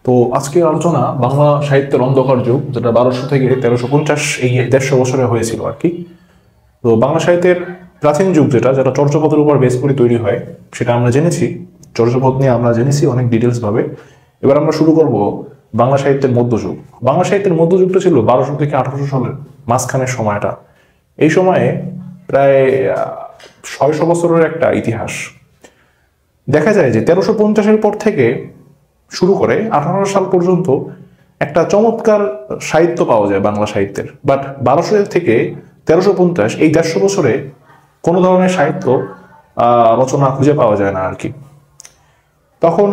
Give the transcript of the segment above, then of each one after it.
তো আজকের আলোচনা বাংলা সাহিত্যের অন্ধকার যুগ, যেটা 1200 থেকে 1350 এই 150 বছরে হয়েছিল আর কি। তো বাংলা সাহিত্যের প্রাচীন যুগ যেটা যেটা চর্যাপদের উপর বেস করে তৈরি হয়, সেটা আমরা জেনেছি। চর্যাপদ নিয়ে আমরা জেনেছি অনেক ডিটেলস ভাবে। এবার আমরা শুরু করব বাংলা সাহিত্যের মধ্যযুগ। বাংলা সাহিত্যের মধ্যযুগটা ছিল 1200 থেকে 1800 সালের মাঝখানের সময়টা। এই সময়ে প্রায় 600 বছরের একটা ইতিহাস। দেখা যায় যে 1350-এর পর থেকে শুরু করে 1800 সাল পর্যন্ত একটা চমৎকার সাহিত্য পাওয়া যায় বাংলা সাহিত্যের। বাট 1200 থেকে 1350 এই 150 বছরে কোনো ধরনের সাহিত্য রচনা খুঁজে পাওয়া যায় না আর কি। তখন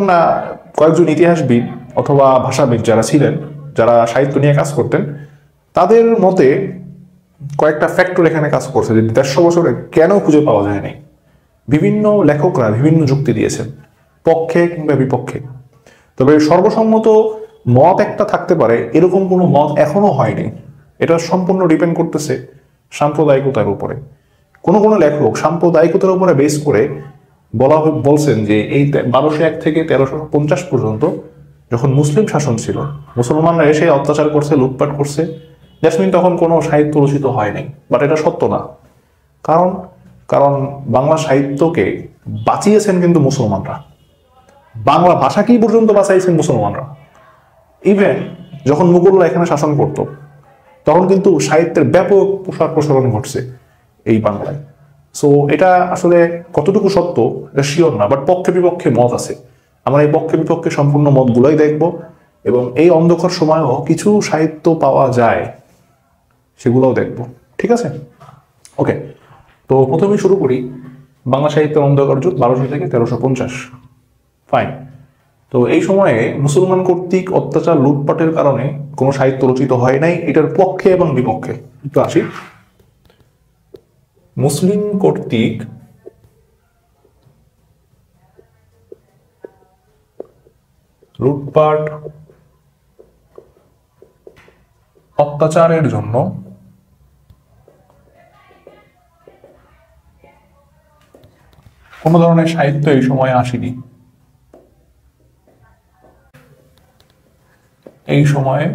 কয়েকজন ইতিহাসবিদ অথবা ভাষাবিদ যারা ছিলেন, যারা সাহিত্য নিয়ে কাজ করতেন, তাদের মতে কয়েকটা ফ্যাক্টর এখানে কাজ করছে যে 150 বছরে কেন খুঁজে পাওয়া যায়নি। বিভিন্ন লেখকরা বিভিন্ন যুক্তি দিয়েছেন, পক্ষে কিংবা বিপক্ষে। তবে সর্বসম্মত মত একটা থাকতে পারে এরকম কোনো মত এখনো হয়নি। এটা সম্পূর্ণ ডিপেন্ড করতেছে সাম্প্রদায়িকতার উপরে। কোনো কোনো লেখক সাম্প্রদায়িকতার উপরে বেস করে বলছেন যে এই 1201 থেকে 1350 পর্যন্ত যখন মুসলিম শাসন ছিল, মুসলমানরা এসে অত্যাচার করছে, লুটপাট করছে, জ্যাসমিন তখন কোনো সাহিত্য রচিত হয় নাই। বাট এটা সত্য না। কারণ কারণ বাংলা সাহিত্যকে বাঁচিয়েছেন কিন্তু মুসলমানরা, বাংলা ভাষাকেই পর্যন্ত বাঁচাইছেন মুসলমানরা। ইভেন যখন মুঘলরা এখানে শাসন করত, তখন কিন্তু সাহিত্যের ব্যাপক প্রসার প্রসারণ ঘটছে এই বাংলায়। সো এটা আসলে কতটুকু সত্য এটা শিওর না, বাট পক্ষে বিপক্ষে মত আছে। আমরা এই পক্ষে বিপক্ষে সম্পূর্ণ মতগুলোই দেখব, এবং এই অন্ধকার সময়েও কিছু সাহিত্য পাওয়া যায় সেগুলোও দেখব। ঠিক আছে, ওকে। তো প্রথমে শুরু করি বাংলা সাহিত্যের অন্ধকার যুগ 1200 থেকে 1350। ফাইন। তো এই সময়ে মুসলমান কর্তৃক অত্যাচার লুটপাটের কারণে কোনো সাহিত্য রচিত হয় নাই। এটার পক্ষে এবং বিপক্ষে একটু আসি। মুসলিম কর্তৃক লুটপাট অত্যাচারের জন্য কোনো ধরনের সাহিত্য এই সময় আসেনি। এই সময়ে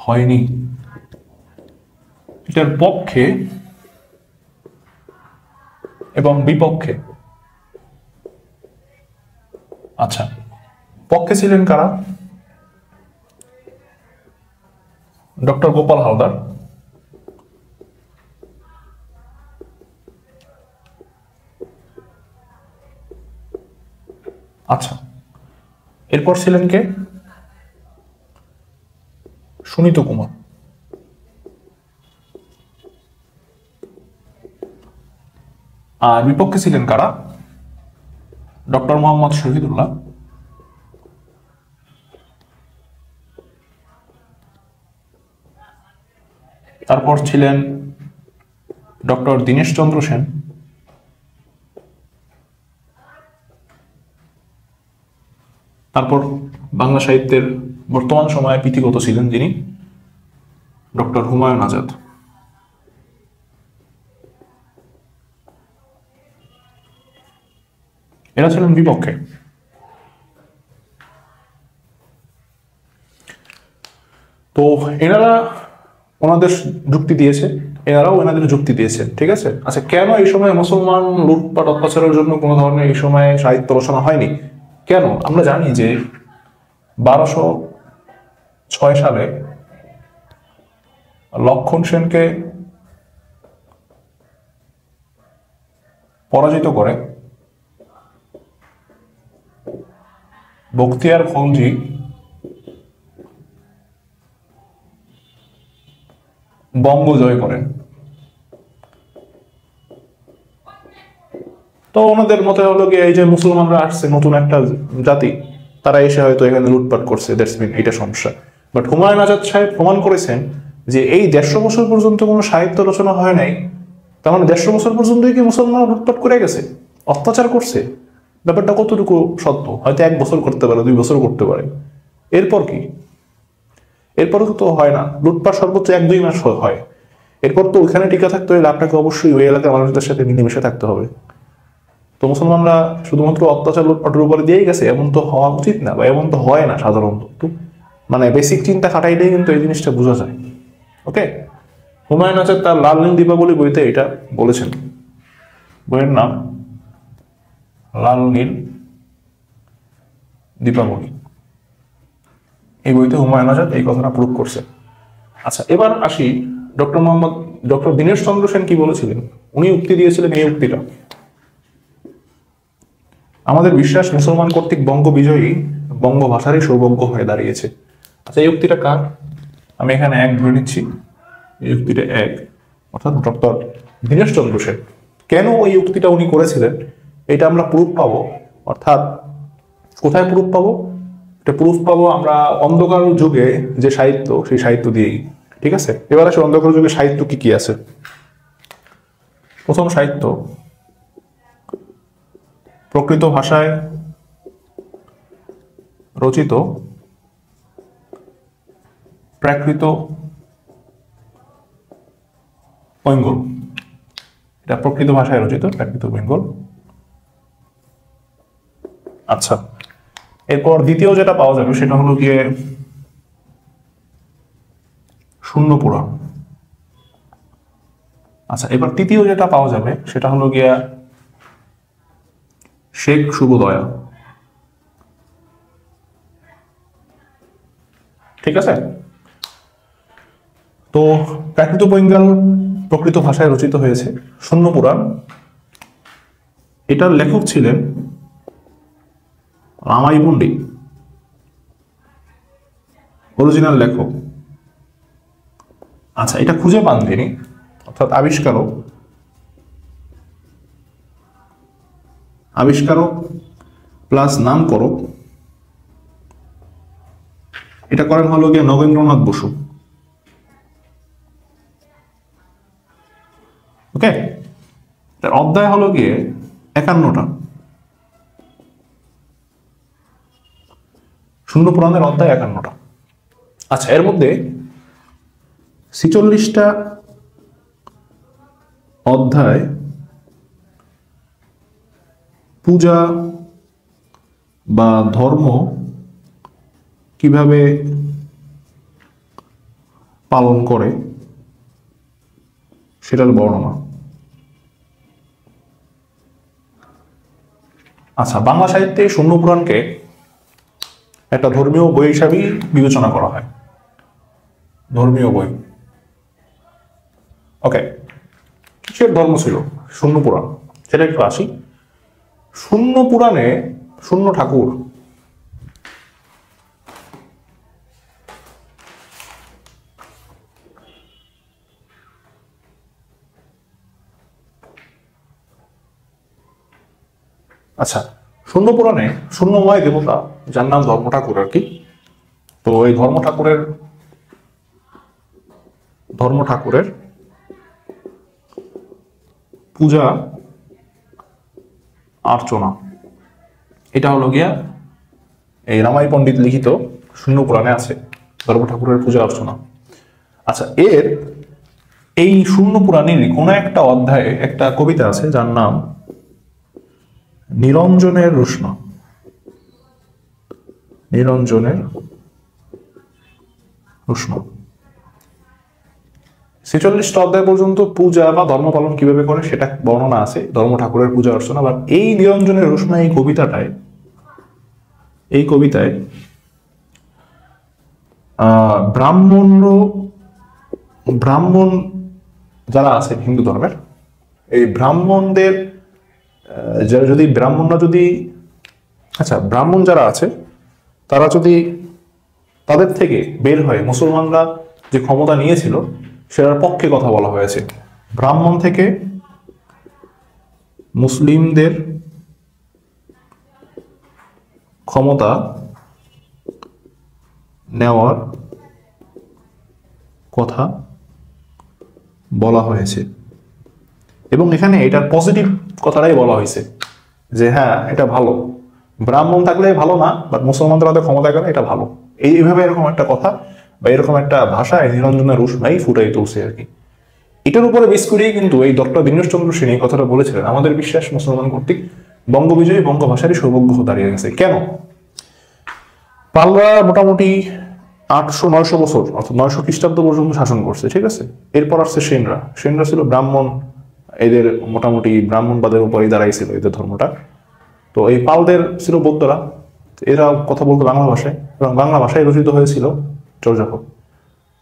হয়নি। এটার পক্ষে এবং বিপক্ষে। আচ্ছা, পক্ষে ছিলেন কারা? ডক্টর গোপাল হালদার, আচ্ছা, এরপর ছিলেন কে? সুনীত কুমার। আর বিপক্ষে ছিলেন কারা? ডক্টর মোহাম্মদ শহীদুল্লাহ, তারপর ছিলেন ডক্টর দীনেশ চন্দ্র সেন, তারপর বাংলা সাহিত্যের বর্তমান সময়ে পীতিগত ছিলেন যিনি, ডক্টর হুমায়ুন আজাদ। এরা ছিলেন বিপক্ষে। তো এনারা ওনাদের যুক্তি দিয়েছে, এনারাও এনাদের যুক্তি দিয়েছে। ঠিক আছে, আচ্ছা, কেন এই সময় মুসলমান লুটপাট অত্যাচারের জন্য কোনো ধরনের এই সময় সাহিত্য রচনা হয়নি? কেন? আমরা জানি যে 1206 সালে লক্ষণ সেনকে পরাজিত করে বখতিয়ার খলজি বঙ্গ জয় করেন। তো ওনাদের মতে হলো কি, এই যে মুসলমানরা আসছে নতুন একটা জাতি, তারা এসে হয়তো এখানে লুটপাট করছে, দ্যাটস মিন এটা সমস্যা। বাট হুমায়ুন আজাদ সাহেব প্রমাণ করেছেন যে এই 150 বছর পর্যন্ত কোনো সাহিত্য রচনা হয় নাই। তার মানে 150 বছর পর্যন্তই কি মুসলমানরা লুটপাট করে গেছে, অত্যাচার করছে? ব্যাপারটা কতটুকু সত্য? হয়তো 1 বছর করতে পারে, 2 বছর করতে পারে। এরপর কি? এরপর তো হয় না, লুটপাট সর্বোচ্চ 1-2 মাস হয়। এরপর তো ওইখানে টিকে থাকতে হলে আপনাকে অবশ্যই ওই এলাকার মানুষদের সাথে মিলেমিশে থাকতে হবে। তো মুসলমানরা শুধুমাত্র অত্যাচার লুটপাটের উপরে দিয়েই গেছে এমন তো হওয়া উচিত না, বা এমন তো হয় না সাধারণত। একটু মানে বেসিক চিন্তা খাটাইলেই কিন্তু এই জিনিসটা বোঝা যায়। ওকে, হুমায়ুন আজাদ তার লাল নীল দীপাবলি বইতে এটা বলেছেন। বইয়ের নাম লাল নীল দীপাবলি। এই বইতে হুমায়ুন আজাদ এই কথাটা প্রুভ করছে। আচ্ছা, এবার আসি ডক্টর দীনেশ চন্দ্র সেন কি বলেছিলেন। উনি উক্তি দিয়েছিলেন এই উক্তিটা, আমাদের বিশ্বাস মুসলমান কর্তৃক বঙ্গ বিজয়ী বঙ্গভাষারই সৌভাগ্য হয়ে দাঁড়িয়েছে। আচ্ছা, এই উক্তিটা কার? আমি এখানে এক ধরে নিচ্ছি, এই উক্তিটা এক, অর্থাৎ ডক্টর দীনেশ চন্দ্র সেন। কেন এই উক্তিটা উনি করেছিলেন এটা আমরা প্রুফ পাবো, অর্থাৎ কোথায় প্রুফ পাবো? এটা প্রুফ পাবো আমরা অন্ধকার যুগে যে সাহিত্য, সেই সাহিত্য দিয়েই। ঠিক আছে, এবার আসে অন্ধকার যুগে সাহিত্য কি কি আছে। প্রথম সাহিত্য প্রকৃত ভাষায় রচিত প্রাকৃত বেঙ্গল। এটা প্রকৃত ভাষায় রচিত প্রাকৃত বেঙ্গল। আচ্ছা, এরপর দ্বিতীয় যেটা পাওয়া যাবে সেটা হলো গিয়ে শূন্য পুরাণ। আচ্ছা, এবার তৃতীয় যেটা পাওয়া যাবে সেটা হলো গিয়া শেখ শুভদয়া। ঠিক আছে, তো প্রাকৃত বেঙ্গল প্রকৃত ভাষায় রচিত হয়েছে। শূন্য পুরাণ, এটার লেখক ছিলেন রামাই পণ্ডিত, অরিজিনাল লেখক। আচ্ছা, এটা খুঁজে পান তিনি, অর্থাৎ আবিষ্কারক প্লাস নামকরক, এটা করেন হলো গিয়ে নগেন্দ্রনাথ বসু। ওকে, তার অধ্যায় হলো গিয়ে 51টা। শূন্য পুরাণের অধ্যায় 51টা। আচ্ছা, এর মধ্যে 46টা অধ্যায় পূজা বা ধর্ম কিভাবে পালন করে সেটার বর্ণনা। আচ্ছা, বাংলা সাহিত্যে শূন্য পুরাণকে একটা ধর্মীয় বই হিসাবেই বিবেচনা করা হয়, ধর্মীয় বই। ওকে, কিসের ধর্ম ছিল শূন্য পুরাণ সেটা একটু আসি। শূন্য পুরাণে শূন্য ঠাকুর আচ্ছা, শূন্য পুরাণে শূন্যময় দেবতা যার নাম ধর্ম ঠাকুর আর কি। তো এই ধর্ম ঠাকুরের পূজা অর্চনা, এটা হলো গিয়া এই রামাই পণ্ডিত লিখিত শূন্য পুরাণে আছে ধর্ম ঠাকুরের পূজা অর্চনা। আচ্ছা, এই শূন্য পুরাণের কোন একটা অধ্যায়ে একটা কবিতা আছে যার নাম নিরঞ্জনের রোষ্ণ। নিরঞ্জনের রোষ্ণ 46টা অধ্যায় পর্যন্ত পূজা বা ধর্ম পালন কিভাবে করে সেটা বর্ণনা আছে, ধর্ম ঠাকুরের পূজা অর্চনা। আবার এই নিরঞ্জনের রোষ্ণ এই কবিতায় ব্রাহ্মণ যারা আছে হিন্দু ধর্মের, এই ব্রাহ্মণদের ব্রাহ্মণ যারা আছে তারা যদি তাদের থেকে বের হয়ে মুসলমানরা যে ক্ষমতা নিয়েছিল সেটার পক্ষে কথা বলা হয়েছে। ব্রাহ্মণ থেকে মুসলিমদের ক্ষমতা নেওয়ার কথা বলা হয়েছে, এবং এখানে এটার পজিটিভ কথাটাই বলা হয়েছে যে হ্যাঁ এটা ভালো, ব্রাহ্মণ থাকলে ভালো না, বাট মুসলমানদের হাতে ক্ষমতা গেলে এটা ভালো। এইভাবে এরকম একটা কথা বা এরকম একটা ভাষায় নিরঞ্জনের রোশনাই ফুটাই তুলছে আর কি। এটার উপরে বেস করেই কিন্তু এই ডক্টর দীনেশ চন্দ্র সেন এই কথাটা বলেছিলেন, আমাদের বিশ্বাস মুসলমান কর্তৃক বঙ্গবিজয়ী বঙ্গভাষারই সৌভাগ্য হয়ে দাঁড়িয়ে গেছে। কেন? পালরা মোটামুটি 800-900 বছর অর্থাৎ 900 খ্রিস্টাব্দ পর্যন্ত শাসন করছে, ঠিক আছে। এরপর আসছে সেনরা। সেনরা ছিল ব্রাহ্মণ, এদের মোটামুটি ব্রাহ্মণবাদের উপরেই দাঁড়াইছিল এদের ধর্মটা। তো এই পালদের ছিল বৌদ্ধরা, এরা কথা বলতো বাংলা ভাষায় এবং বাংলা ভাষায় রচিত হয়েছিল চর্যাপদ।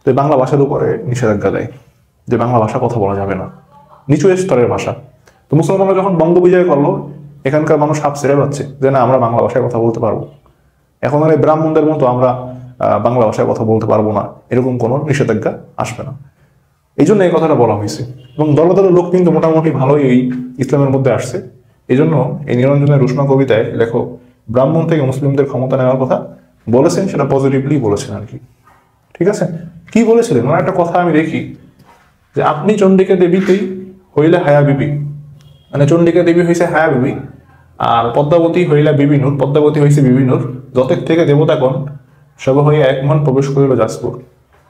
তো এই বাংলা ভাষার উপরে নিষেধাজ্ঞা দেয় যে বাংলা ভাষা কথা বলা যাবে না, নিচু স্তরের ভাষা। তো মুসলমানরা যখন বঙ্গবিজয় করলো, এখানকার মানুষ হাফ ছেড়ে পাচ্ছে যে না, আমরা বাংলা ভাষায় কথা বলতে পারবো, এখন আর এই ব্রাহ্মণদের মতো আমরা বাংলা ভাষায় কথা বলতে পারবো না, এরকম কোনো নিষেধাজ্ঞা আসবে না। এই জন্য এই কথাটা বলা হয়েছে। এবং দলে দলে লোক কিন্তু মোটামুটি ভালোই এই ইসলামের মধ্যে আসছে। এই জন্য এই নিরঞ্জনের রুশমা কবিতায় লেখক ব্রাহ্মণ থেকে মুসলিমদের ক্ষমতা নেওয়ার কথা বলেছেন, সেটা পজিটিভলি বলেছেন আর কি, ঠিক আছে। কি বলেছিলেন? মানে একটা কথা আমি দেখি যে আপনি চণ্ডিকা দেবীতেই হইলে হায়া বিবি, মানে চণ্ডিকা দেবী হয়েছে হায়া বিবি, আর পদ্মাবতী হইলা বিবি নূর, পদ্মাবতী হয়েছে বিবি নূর। যথেক থেকে দেবতাগণ সব হইয়া এক মন প্রবেশ করিল যাজপুর।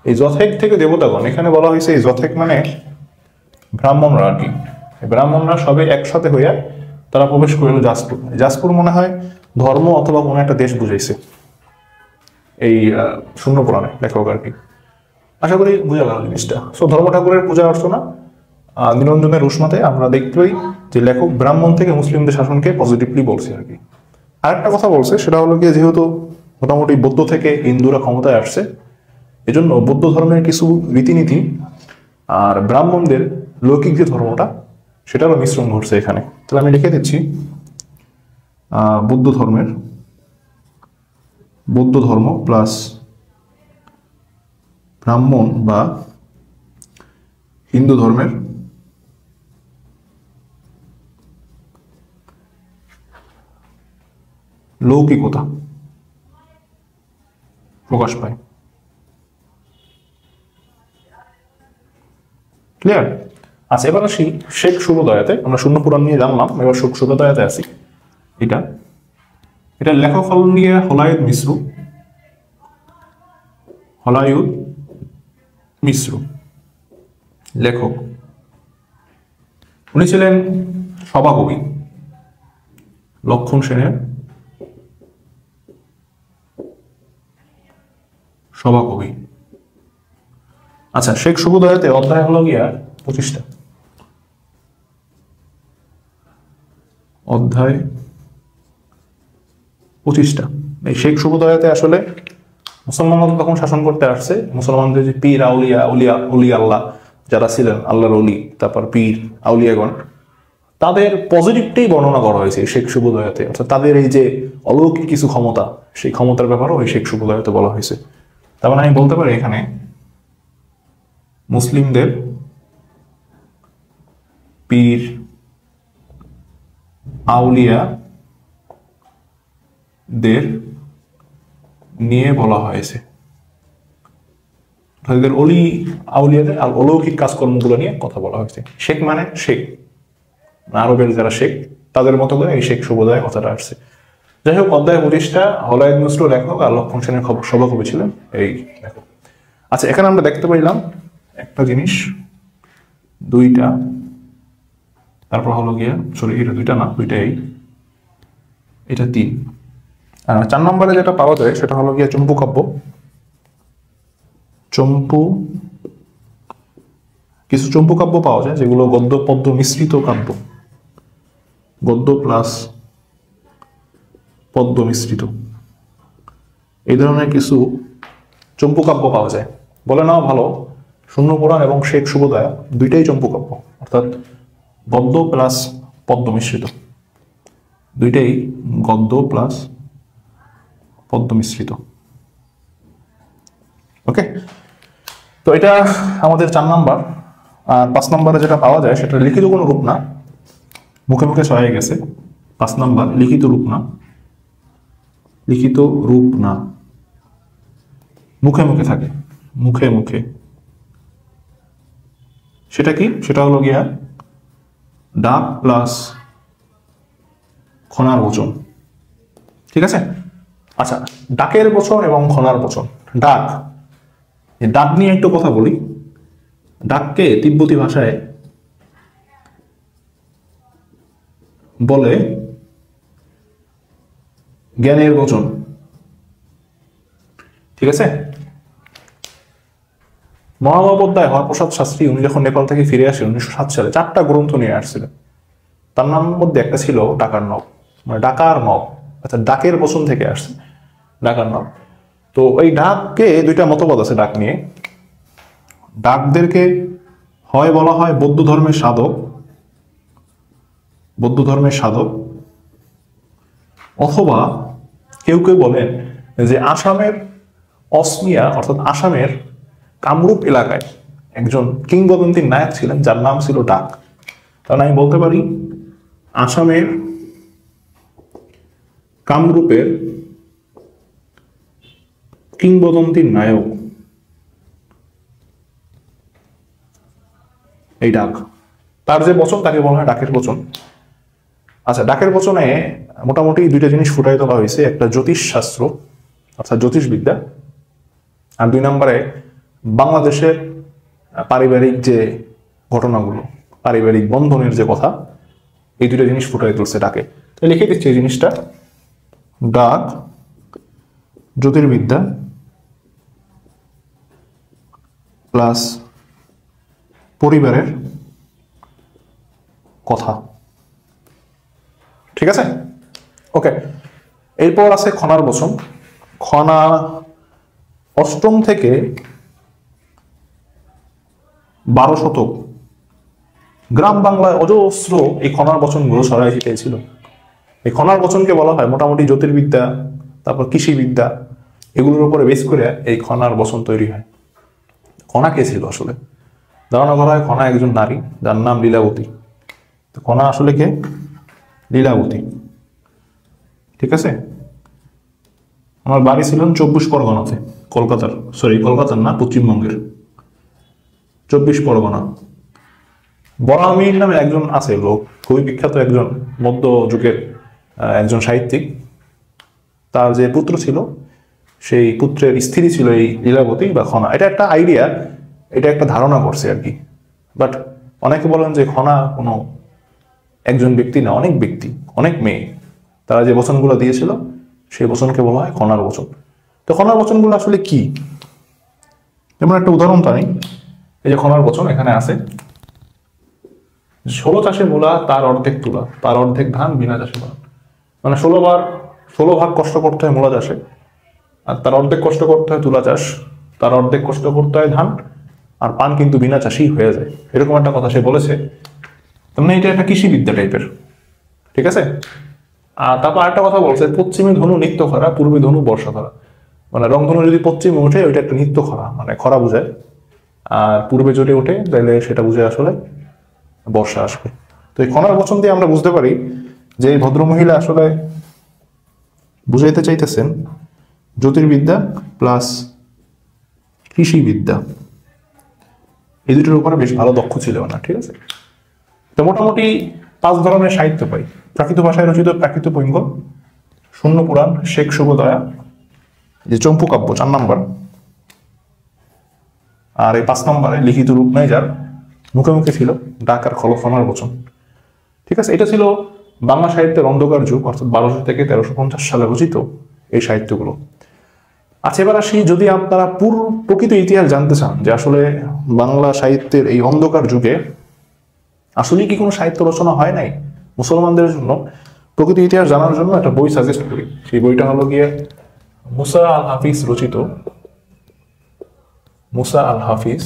এই যথেক থেকে দেবতাগণ, এখানে বলা হয়েছে এই যথেক মানে ব্রাহ্মণরা আর কি। ব্রাহ্মণরা সবে একসাথে হইয়া তারা প্রবেশ করিল যাজপুর। যাজপুর মনে হয় ধর্ম অথবা কোনো একটা দেশ বুঝাইছে এই শূন্য পুরাণে লেখক আর কি। আশা করি বুঝা গেল জিনিসটা। সো ধর্ম ঠাকুরের পূজা অর্চনা নিরঞ্জনের রুশমাতে আমরা দেখতে পাই যে লেখক ব্রাহ্মণ থেকে মুসলিমদের শাসনকে পজিটিভলি বলছে আর কি। আরেকটা কথা বলছে, সেটা হলো গিয়ে যেহেতু মোটামুটি বৌদ্ধ থেকে হিন্দুরা ক্ষমতায় আসছে, এজন্য বৌদ্ধ ধর্মের কিছু রীতিনীতি আর ব্রাহ্মণদের লৌকিক যে ধর্মটা, সেটারও মিশ্রণ ঘটছে এখানে। তাহলে আমি লিখে দিচ্ছি বৌদ্ধ ধর্ম প্লাস ব্রাহ্মণ বা হিন্দু ধর্মের লৌকিকতা প্রকাশ পায়। ক্লিয়ার? আচ্ছা, এবার আসি শেখ শুভোদয়াতে। আমরা শূন্য পুরাণ নিয়ে জানলাম, এবার শেখ শুভোদয়াতে আসি। এটা লেখক হলেন গিয়ে হলায়ুদ মিশ্র লেখক। উনি ছিলেন সভাকবি, লক্ষণ সেনের সভাকবি। আচ্ছা, শেখ শুভোদয়াতে অধ্যায় হলো গিয়া 25টা। অধ্যায় 25টা। এই শেখ শুভোদয়াতে আসলে মুসলমানরা তখন শাসন করতে আসছে। মুসলমানদের যে পীর আউলিয়া আল্লাহ যারা ছিলেন, আল্লাহর অলি, তারপর পীর আউলিয়াগণ, তাদের পজিটিভটাই বর্ণনা করা হয়েছে শেখ শুভোদয়াতে। অর্থাৎ তাদের এই যে অলৌকিক কিছু ক্ষমতা, সেই ক্ষমতার ব্যাপারেও ওই শেখ শুভোদয়াতে বলা হয়েছে। তার মানে আমি বলতে পারি এখানে মুসলিমদের পীর আউলিয়াদের নিয়ে বলা হয়েছে, তাদের অলি আউলিয়াদের আর অলৌকিক কাজকর্মগুলো নিয়ে কথা বলা হয়েছে। শেখ মানে শেখ, আরবের যারা শেখ তাদের মতো করে এই শেখ শুভোদয় কথাটা আসছে। যাই হোক, অধ্যায় 25টা হলায়ুদ মিশ্র লেখক আর লক্ষণ সেনের সভাকবি ছিলেন এই লেখক। আচ্ছা, এখানে আমরা দেখতে পাইলাম একটা জিনিস, দুইটা, তারপর হলো গিয়া এটা দুইটা না, দুইটাই, এটা 3। আর 4 নম্বরে যেটা পাওয়া যায় সেটা হলো গিয়া চম্পু কাব্য। কিছু চম্পু কাব্য পাওয়া যায় যেগুলো গদ্য পদ্য মিশ্রিত কাব্য, গদ্য প্লাস পদ্য মিশ্রিত, এই ধরনের কিছু চম্পু কাব্য পাওয়া যায়। বলে নাও ভালো, শূন্য পুরাণ এবং শেখ শুভোদয়া দুইটাই চম্পু কাব্য, অর্থাৎ গদ্য প্লাস পদ্য মিশ্রিত, দুইটাই গদ্য প্লাস পদ্য মিশ্রিত। ওকে, তো এটা আমাদের 4 নাম্বার। আর 5 নম্বরে যেটা পাওয়া যায় সেটা লিখিত কোনো রূপ না, মুখে মুখে ছড়াই গেছে। 5 নাম্বার লিখিত রূপ না, মুখে মুখে থাকে, মুখে। সেটা কি? সেটা হলো গিয়া ডাক প্লাস খনার বচন, ঠিক আছে। আচ্ছা, ডাকের বচন এবং খনার বচন। ডাক নিয়ে একটু কথা বলি। ডাককে তিব্বতী ভাষায় বলে জ্ঞানের বচন। ঠিক আছে, মহামহোপাধ্যায় হরপ্রসাদ শাস্ত্রী উনি যখন নেপাল থেকে ফিরে আসেন 1907 সালে 4টা গ্রন্থ নিয়ে আসছিলেন। তার নাম মধ্যে একটা ছিল ডাকার নব, মানে ডাকার নব, অর্থাৎ ডাকের বচন থেকে আসছে ডাকার নব। তো ওই ডাককে দুইটা মতবাদ আছে ডাক নিয়ে। ডাকদেরকে হয় বলা হয় বৌদ্ধ ধর্মের সাধক, বৌদ্ধ ধর্মের সাধক, অথবা কেউ কেউ বলেন যে আসামের অসমিয়া অর্থাৎ আসামের কামরূপ এলাকায় একজন কিংবদন্তির নায়ক ছিলেন যার নাম ছিল ডাক। কারণ আমি বলতে পারি আসামের কামরূপের কিংবদন্তির নায়ক এই ডাক, তার যে বচন তাকে বলা হয় ডাকের বচন। আচ্ছা, ডাকের বচনে মোটামুটি দুইটা জিনিস ফুটাই তোলা হয়েছে, একটা জ্যোতিষ শাস্ত্র অর্থাৎ জ্যোতিষবিদ্যা, আর 2 নম্বরে বাংলাদেশের পারিবারিক যে ঘটনাগুলো, পারিবারিক বন্ধনের যে কথা, এই দুইটা জিনিস ফুটাই তুলছে ডাকে। তাই লিখে দিচ্ছে এই জিনিসটা, ডাক জ্যোতির্বিদ্যা প্লাস পরিবারের কথা। ঠিক আছে, ওকে। এরপর আছে খনার বচন। খনা 8ম থেকে 12 শতক গ্রাম বাংলায় অজস্র এই খনার বচনগুলো ছড়াই ছিটিয়েছিল। এই খনার বচনকে বলা হয় মোটামুটি জ্যোতির্বিদ্যা, তারপর কৃষিবিদ্যা, এগুলোর উপরে বেস করে এই খনার বচন তৈরি হয়। খনা কে ছিল আসলে? ধারণা করা হয় খনা একজন নারী যার নাম লীলাবতী। তো খনা আসলে কে? লীলাবতী। ঠিক আছে, আমার বাড়ি ছিলেন 24 পরগনাতে, কলকাতার, সরি কলকাতার না, পশ্চিমবঙ্গের 24 পরগনা। বরামির নামে একজন আছে লোক, খুবই বিখ্যাত একজন মধ্যযুগের একজন সাহিত্যিক। তার যে পুত্র ছিল সেই পুত্রের স্ত্রী ছিল এই লীলাবতী বা খনা। এটা একটা আইডিয়া, এটা একটা ধারণা করছে আর কি। বাট অনেকে বলেন যে খনা কোনো একজন ব্যক্তি না, অনেক ব্যক্তি, অনেক মেয়ে, তারা যে বচনগুলো দিয়েছিল সেই বচনকে বলা হয় খনার বচন। তো খনার বচনগুলো আসলে কি? যেমন একটা উদাহরণ টানি, এই যে খনার বচন এখানে আছে, 16 চাষে মূলা তার অর্ধেক তুলা, তার অর্ধেক ধান বিনা চাষে পান। মানে 16 ভাগ কষ্ট করতে হয় মূলা চাষে, আর তার অর্ধেক কষ্ট করতে হয় তুলা চাষ, তার অর্ধেক কষ্ট করতে হয় ধান, আর পান কিন্তু বিনা চাষেই হয়ে যায়, এরকম একটা কথা সে বলেছে। মানে এটা একটা কৃষিবিদ্যা টাইপের। ঠিক আছে, আর তারপর একটা কথা বলছে, পশ্চিমে ধনু নিত্য খরা, পূর্বে ধনু বর্ষা খরা। মানে রংধনু যদি পশ্চিমে ওঠে ওইটা একটা নিত্য খরা, মানে খরা বোঝায়, আর পূর্বে যদি ওঠে তাহলে সেটা বুঝে আসলে বর্ষা আসবে। তো এই খনার বচন দিয়ে আমরা বুঝতে পারি যে এই ভদ্রমহিলা আসলে বুঝাইতে চাইতেছেন জ্যোতির্বিদ্যা প্লাস কৃষিবিদ্যা, এই দুটোর উপরে বেশ ভালো দক্ষ ছিল না। ঠিক আছে, তো মোটামুটি 5 ধরনের সাহিত্য পাই। প্রাকৃত ভাষায় রচিত প্রাকৃত পৈঙ্গল, শূন্য পুরাণ, শেখ শুভদয়া, যে চম্পু কাব্য 4 নম্বর, আর এই 5 নম্বরে লিখিত রূপ নাই যার মুখে মুখে ছিল ডাক আর খনার বচন। ঠিক আছে, এটা ছিল বাংলা সাহিত্যের অন্ধকার যুগ, অর্থাৎ 1200 থেকে 1350 সালে রচিত এই সাহিত্যগুলো। আচ্ছা, এবার আসি, যদি আপনারা প্রকৃত ইতিহাস জানতে চান যে আসলে বাংলা সাহিত্যের এই অন্ধকার যুগে আসলে কি কোনো সাহিত্য রচনা হয় নাই মুসলমানদের জন্য, প্রকৃত ইতিহাস জানার জন্য একটা বই সাজেস্ট করি। সেই বইটা হলো গিয়ে মুসা আল হাফিজ রচিত, মুসা আল হাফিজ,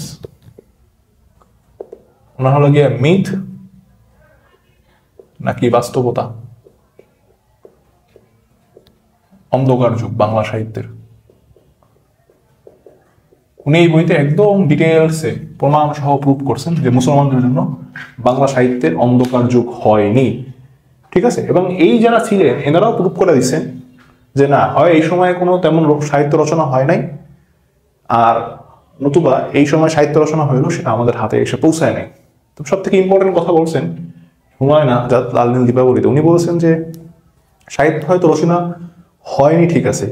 ওনার হলো গিয়ে মিথ নাকি বাস্তবতা, অন্ধকার যুগ বাংলা সাহিত্যের। উনি এই বইতে একদম ডিটেলসে প্রমাণ সহ প্রুফ করছেন যে মুসলমানদের জন্য বাংলা সাহিত্যের অন্ধকার যুগ হয়নি। ঠিক আছে, এবং এই যারা ছিলেন এনারাও প্রুফ করে দিচ্ছেন যে না হয় এই সময় কোনো তেমন সাহিত্য রচনা হয় নাই, আর নতুবা এই সময় সাহিত্য রচনা হইলেও সেটা আমাদের হাতে এসে পৌঁছায় নাই। তো সব থেকে ইম্পর্টেন্ট কথা বলছেন হুমায়ুন আজাদ লাল নীল দীপাবলিতে। উনি বলেছেন যে সাহিত্য হয়তো রচনা হয়নি, ঠিক আছে,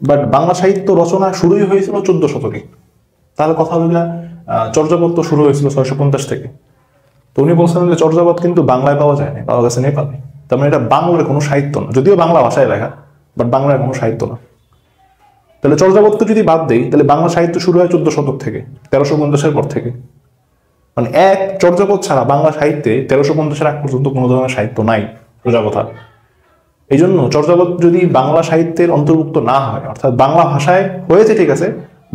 বাট বাংলা সাহিত্য রচনা শুরুই হয়েছিল 14 শতকে। তাহলে কথা হলো না, চর্যাপদ তো শুরু হয়েছিল 650 থেকে। তো উনি বলছেন যে চর্যাপদ কিন্তু বাংলায় পাওয়া যায় না, পাওয়া গেছে নেপালে। তার মানে এটা বাংলার কোনো সাহিত্য না, যদিও বাংলা ভাষায় লেখা, বাট বাংলার কোনো সাহিত্য না। তাহলে চর্যাপদকে যদি বাদ দেই তাহলে বাংলা সাহিত্য শুরু হয় 14 শতক থেকে, 1350-এর পর থেকে। মানে এক চর্যাপদ ছাড়া বাংলা সাহিত্যে 1350-এর আগ পর্যন্ত কোনো ধরনের সাহিত্য নাই সোজা কথা। এই জন্য চর্যাপদ যদি বাংলা সাহিত্যের অন্তর্ভুক্ত না হয়, অর্থাৎ বাংলা ভাষায় হয়েছে ঠিক আছে,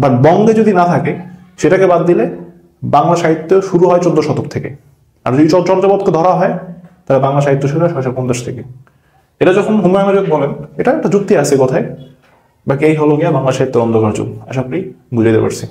বাট বঙ্গে যদি না থাকে, সেটাকে বাদ দিলে বাংলা সাহিত্য শুরু হয় 14 শতক থেকে। আর যদি চর্যাপদকে ধরা হয় তাহলে বাংলা সাহিত্য শুরু হয় 650 থেকে। এটা যখন হুমায়ুন আজাদ বলেন, এটা একটা যুক্তি আছে কথায়। বাকি এই হলো গিয়া বাংলা সাহিত্যের অন্ধকার যুগ। আশা করি বুঝাইতে পারছি।